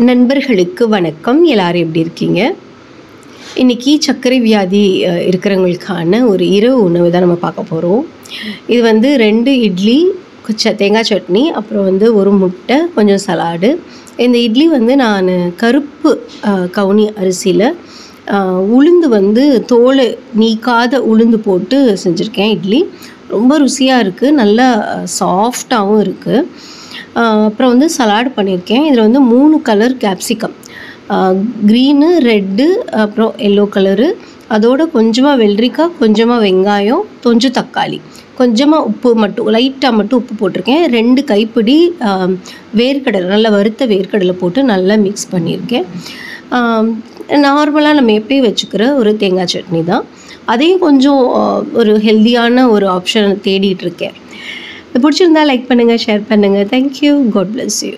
நண்பர்களுக்கு வணக்கம். எல்லாரும் எப்படி இருக்கீங்க? இன்னைக்கு சர்க்கரை வியாதி இருக்கிறவங்களுக்கான ஒரு இரவு உணவு தான் நம்ம பார்க்க போகிறோம். இது வந்து 2 இட்லி, தேங்காய் சட்னி, அப்புறம் வந்து 1 முட்டை, கொஞ்சம் சலாடு. இந்த இட்லி வந்து நான் கருப்பு கவுனி அரிசியில் உளுந்து வந்து தோல் நீக்காத உளுந்து போட்டு செஞ்சுருக்கேன் இட்லி. ரொம்ப ருசியாக இருக்குது, நல்லா சாஃப்டாகவும் இருக்குது. அப்புறம் வந்து சலாட் பண்ணியிருக்கேன். இதில் வந்து 3 கலர் கேப்சிகம், க்ரீனு, ரெட்டு, அப்புறம் எல்லோ கலரு, அதோட கொஞ்சமாக வெள்ளரிக்காய், கொஞ்சமாக வெங்காயம், கொஞ்சம் தக்காளி, கொஞ்சமாக உப்பு மட்டும் லைட்டாக மட்டும் உப்பு போட்டிருக்கேன். 2 கைப்பிடி வேர்க்கடலை, நல்லா வறுத்த வேர்க்கடலை போட்டு நல்லா மிக்ஸ் பண்ணியிருக்கேன். நார்மலாக நம்ம எப்பயும் வச்சுக்கிற ஒரு தேங்காய் சட்னி தான். அதையும் கொஞ்சம் ஒரு ஹெல்த்தியான ஒரு ஆப்ஷன் தேடிட்டுருக்கேன். பிடிச்சிருந்தா லைக் பண்ணுங்கள், ஷேர் பண்ணுங்கள். தேங்க்யூ. God bless you.